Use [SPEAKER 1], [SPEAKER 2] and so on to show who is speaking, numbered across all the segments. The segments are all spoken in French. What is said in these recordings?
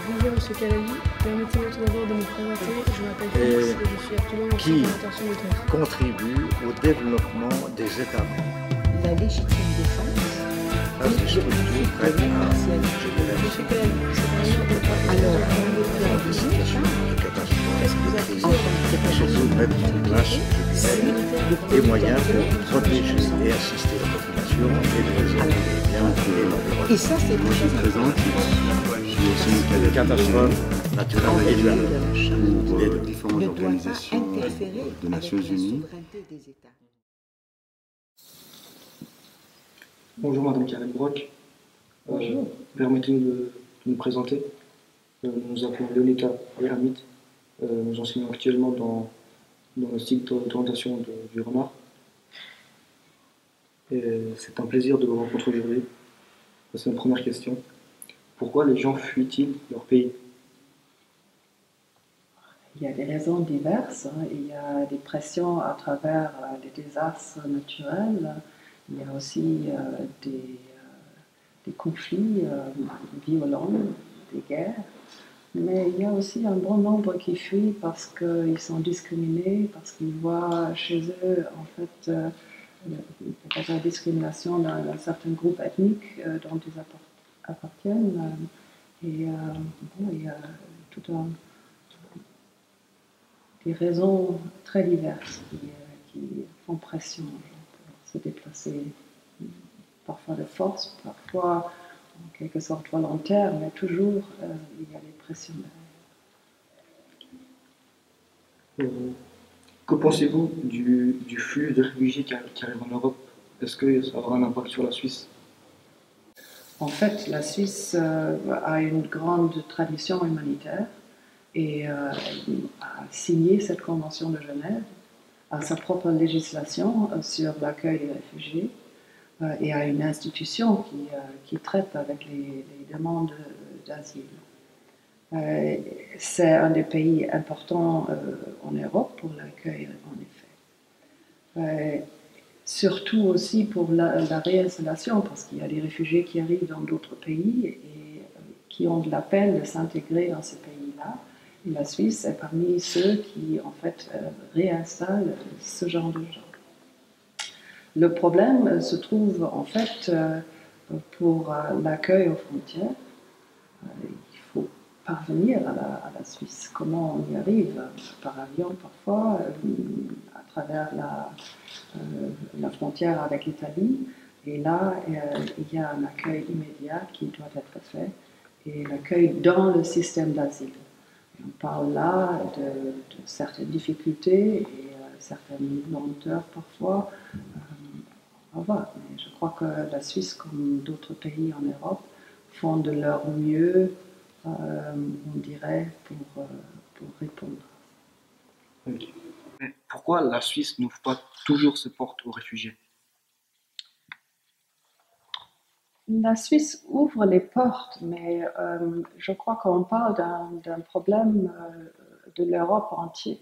[SPEAKER 1] Bonjour Monsieur Calabi, permettez-moi tout d'abord de me présenter. Je m'appelle Félix et je suis actuellement en
[SPEAKER 2] qui
[SPEAKER 1] collaboration de terre.
[SPEAKER 2] contribue au développement des États membres.
[SPEAKER 3] La légitime défense.
[SPEAKER 2] Ça, c'est structure très bien.
[SPEAKER 1] Monsieur Calabi, c'est par exemple le droit
[SPEAKER 3] Alors,
[SPEAKER 1] de
[SPEAKER 3] la situation
[SPEAKER 2] De catastrophe.
[SPEAKER 1] Est-ce que vous appréciez
[SPEAKER 2] Surtout mettre en place, je dirais, des moyens pour protéger et assister la population et préserver les biens et l'environnement.
[SPEAKER 3] Et ça, c'est
[SPEAKER 4] Moi, je me présente, je suis aussi une
[SPEAKER 2] Les catastrophes naturelles et humaines.
[SPEAKER 4] pour
[SPEAKER 2] Les deux.
[SPEAKER 4] différentes
[SPEAKER 3] ne doit pas
[SPEAKER 4] organisations
[SPEAKER 3] interférer
[SPEAKER 4] des Nations
[SPEAKER 3] avec la
[SPEAKER 4] Unies.
[SPEAKER 3] souveraineté des États.
[SPEAKER 5] Bonjour Madame Karen Brock.
[SPEAKER 1] Bonjour.
[SPEAKER 5] Permettez-nous de nous présenter. Nous nous appelons Léonica et Amit. Nous enseignons actuellement dans le cycle d'orientation du renard. Et c'est un plaisir de vous rencontrer aujourd'hui. C'est une première question. Pourquoi les gens fuient-ils leur pays?
[SPEAKER 6] Il y a des raisons diverses. Il y a des pressions à travers les désastres naturels. Il y a aussi des conflits violents, des guerres. Mais il y a aussi un bon nombre qui fuient parce qu'ils sont discriminés, parce qu'ils voient chez eux, en fait, la discrimination d'un certain groupe ethnique dont ils appartiennent. Et bon, il y a tout un des raisons très diverses qui font pression pour se déplacer, parfois de force, parfois en quelque sorte volontaire, mais toujours il y a des pressions derrière.
[SPEAKER 5] Que pensez-vous du flux de réfugiés qui arrivent en Europe? Est-ce que ça aura un impact sur la Suisse?
[SPEAKER 6] En fait, la Suisse a une grande tradition humanitaire et a signé cette convention de Genève, a sa propre législation sur l'accueil des réfugiés et a une institution qui traite avec les demandes d'asile. C'est un des pays importants en Europe pour l'accueil, en effet. Surtout aussi pour la réinstallation, parce qu'il y a des réfugiés qui arrivent dans d'autres pays et qui ont de la peine de s'intégrer dans ces pays-là. Et la Suisse est parmi ceux qui, en fait, réinstallent ce genre de gens. Le problème se trouve, en fait, pour l'accueil aux frontières. Il faut parvenir à la Suisse. Comment on y arrive? Par avion, parfois, à travers la frontière avec l'Italie. Et là, il y a un accueil immédiat qui doit être fait. Et l'accueil dans le système d'asile. On parle là de certaines difficultés et certaines lenteurs parfois. On va voir. Mais je crois que la Suisse, comme d'autres pays en Europe, font de leur mieux, on dirait, pour répondre.
[SPEAKER 5] Okay. Mais pourquoi la Suisse n'ouvre pas toujours ses portes aux réfugiés?
[SPEAKER 6] La Suisse ouvre les portes, mais je crois qu'on parle d'un problème de l'Europe entière.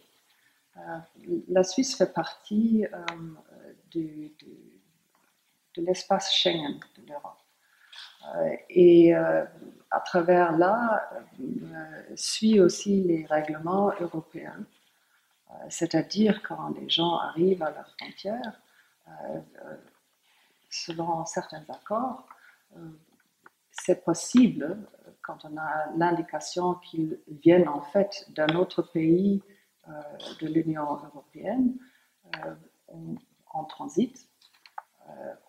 [SPEAKER 6] La Suisse fait partie de l'espace Schengen de l'Europe. Et à travers là, suit aussi les règlements européens. C'est-à-dire quand les gens arrivent à la frontière, selon certains accords, c'est possible, quand on a l'indication qu'ils viennent en fait d'un autre pays de l'Union européenne, en transit,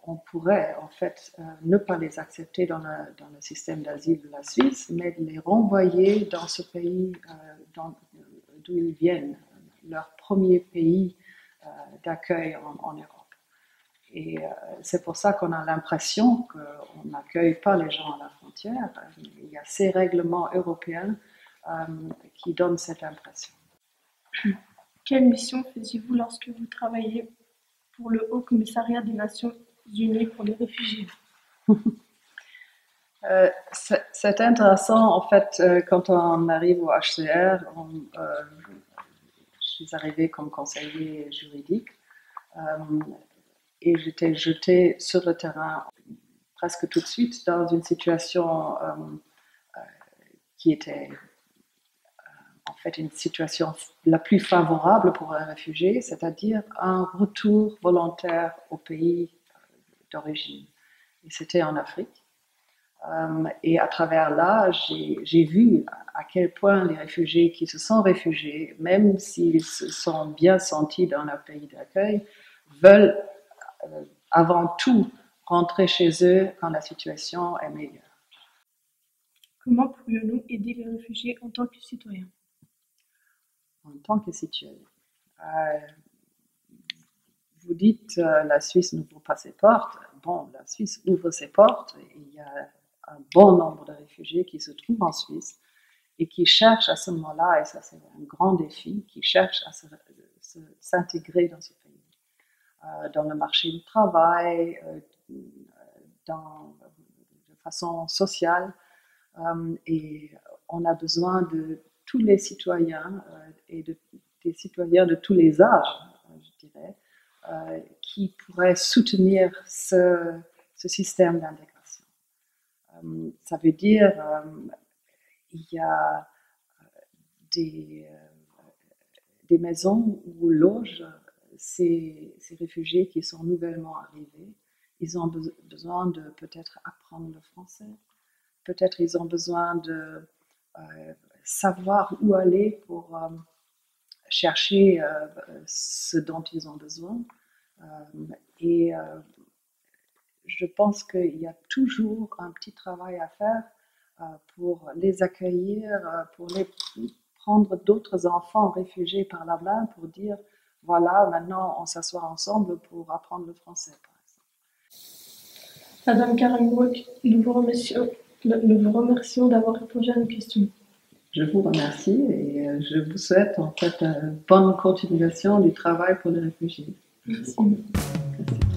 [SPEAKER 6] on pourrait en fait ne pas les accepter dans le système d'asile de la Suisse, mais les renvoyer dans ce pays d'où ils viennent, leur premier pays d'accueil en Europe. Et c'est pour ça qu'on a l'impression qu'on n'accueille pas les gens à la frontière. Il y a ces règlements européens qui donnent cette impression.
[SPEAKER 1] Quelle mission faisiez-vous lorsque vous travailliez pour le Haut Commissariat des Nations Unies pour les réfugiés?
[SPEAKER 6] C'est intéressant, en fait, quand on arrive au HCR, je suis arrivée comme conseiller juridique et j'étais jetée sur le terrain presque tout de suite dans une situation qui était en fait une situation la plus favorable pour un réfugié, c'est-à-dire un retour volontaire au pays d'origine. Et c'était en Afrique. Et à travers là, j'ai vu à quel point les réfugiés qui se sont réfugiés, même s'ils se sont bien sentis dans leur pays d'accueil, veulent avant tout rentrer chez eux quand la situation est meilleure.
[SPEAKER 1] Comment pourrions-nous aider les réfugiés en tant que citoyens?
[SPEAKER 6] En tant que citoyen, vous dites la Suisse n'ouvre pas ses portes. Bon, la Suisse ouvre ses portes et il y a un bon nombre de réfugiés qui se trouvent en Suisse et qui cherchent à ce moment-là, et ça c'est un grand défi, qui cherchent à s'intégrer dans ce pays, dans le marché du travail, de façon sociale. Et on a besoin de tous les citoyens et des citoyens de tous les âges, je dirais, qui pourraient soutenir ce système d'intégration. Ça veut dire il y a des maisons où logent ces réfugiés qui sont nouvellement arrivés. Ils ont besoin de peut-être apprendre le français. Peut-être ils ont besoin de savoir où aller pour chercher ce dont ils ont besoin. Et je pense qu'il y a toujours un petit travail à faire pour les accueillir, pour les prendre d'autres enfants réfugiés par là-bas, pour dire, voilà, maintenant on s'assoit ensemble pour apprendre le français, par exemple.
[SPEAKER 1] Madame Karenbroek, nous vous remercions d'avoir répondu à nos questions.
[SPEAKER 6] Je vous remercie et je vous souhaite en fait une bonne continuation du travail pour les réfugiés.
[SPEAKER 1] Merci.
[SPEAKER 6] Merci.